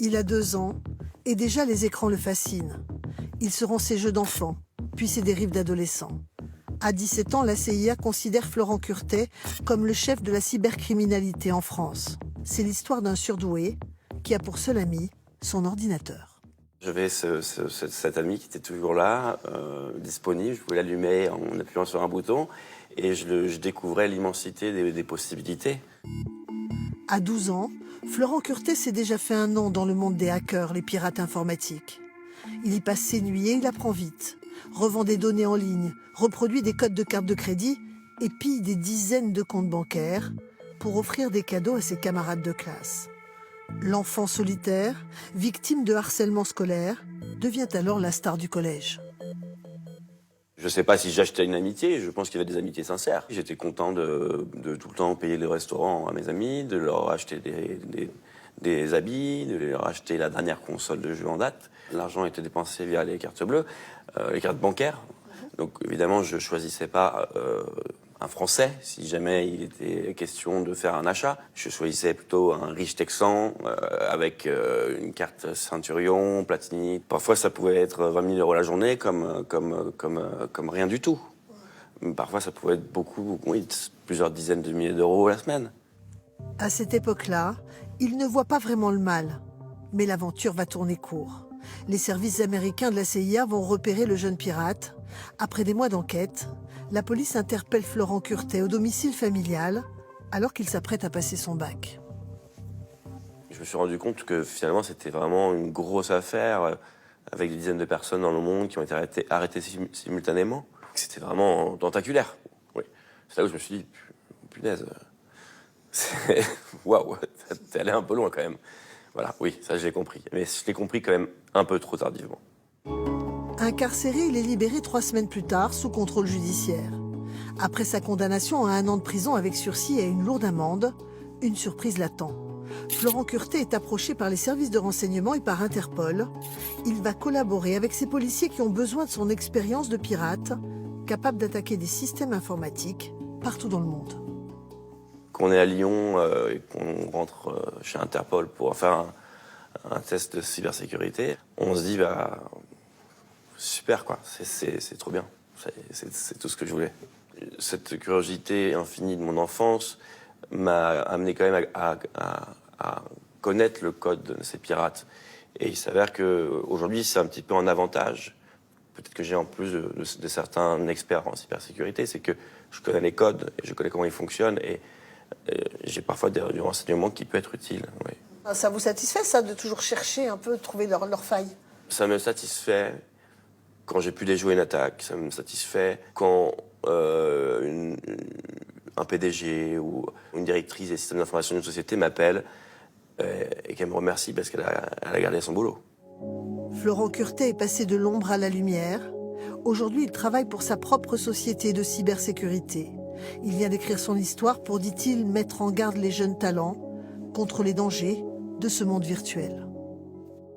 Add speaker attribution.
Speaker 1: Il a 2 ans et déjà les écrans le fascinent. Ils seront ses jeux d'enfant, puis ses dérives d'adolescent. À 17 ans, la CIA considère Florent Curtet comme le chef de la cybercriminalité en France. C'est l'histoire d'un surdoué qui a pour seul ami son ordinateur.
Speaker 2: J'avais cet ami qui était toujours là, disponible. Je pouvais l'allumer en appuyant sur un bouton et je découvrais l'immensité des possibilités.
Speaker 1: À 12 ans, Florent Curtet s'est déjà fait un nom dans le monde des hackers, les pirates informatiques. Il y passe ses nuits et il apprend vite. Revend des données en ligne, reproduit des codes de carte de crédit et pille des dizaines de comptes bancaires pour offrir des cadeaux à ses camarades de classe. L'enfant solitaire, victime de harcèlement scolaire, devient alors la star du collège.
Speaker 2: Je ne sais pas si j'achetais une amitié, je pense qu'il y avait des amitiés sincères. J'étais content de tout le temps payer les restaurants à mes amis, de leur acheter des habits, de leur acheter la dernière console de jeu en date. L'argent était dépensé via les cartes bleues, les cartes bancaires. Donc évidemment, je ne choisissais pas un Français si jamais il était question de faire un achat. Je choisissais plutôt un riche Texan avec une carte Centurion, Platini. Parfois, ça pouvait être 20 000 € la journée comme rien du tout. Parfois, ça pouvait être beaucoup, oui, plusieurs dizaines de milliers d'euros la semaine.
Speaker 1: À cette époque-là, il ne voit pas vraiment le mal. Mais l'aventure va tourner court. Les services américains de la CIA vont repérer le jeune pirate. Après des mois d'enquête, la police interpelle Florent Curtet au domicile familial alors qu'il s'apprête à passer son bac.
Speaker 2: Je me suis rendu compte que finalement c'était vraiment une grosse affaire avec des dizaines de personnes dans le monde qui ont été arrêtées simultanément. C'était vraiment tentaculaire. Oui. C'est là où je me suis dit, punaise, waouh, t'es allé un peu loin quand même. Voilà, oui, ça je l'ai compris. Mais je l'ai compris quand même un peu trop tardivement.
Speaker 1: Incarcéré, il est libéré 3 semaines plus tard sous contrôle judiciaire. Après sa condamnation à 1 an de prison avec sursis et une lourde amende, une surprise l'attend. Florent Curtet est approché par les services de renseignement et par Interpol. Il va collaborer avec ces policiers qui ont besoin de son expérience de pirate, capable d'attaquer des systèmes informatiques partout dans le monde.
Speaker 2: Quand on est à Lyon et qu'on rentre chez Interpol pour faire un test de cybersécurité, on se dit, bah, super quoi, c'est trop bien, c'est tout ce que je voulais. Cette curiosité infinie de mon enfance m'a amené quand même à connaître le code de ces pirates. Et il s'avère qu'aujourd'hui, c'est un petit peu un avantage. Peut-être que j'ai en plus de certains experts en cybersécurité, c'est que je connais les codes, et je connais comment ils fonctionnent, et j'ai parfois du renseignement qui peut être utile. Oui.
Speaker 1: Ça vous satisfait, ça, de toujours chercher un peu, de trouver leurs failles?
Speaker 2: Ça me satisfait quand j'ai pu déjouer une attaque, ça me satisfait quand un PDG ou une directrice des systèmes d'information d'une société m'appelle et qu'elle me remercie parce qu'elle a gardé son boulot.
Speaker 1: Florent Curtet est passé de l'ombre à la lumière. Aujourd'hui, il travaille pour sa propre société de cybersécurité. Il vient d'écrire son histoire pour, dit-il, mettre en garde les jeunes talents contre les dangers de ce monde virtuel.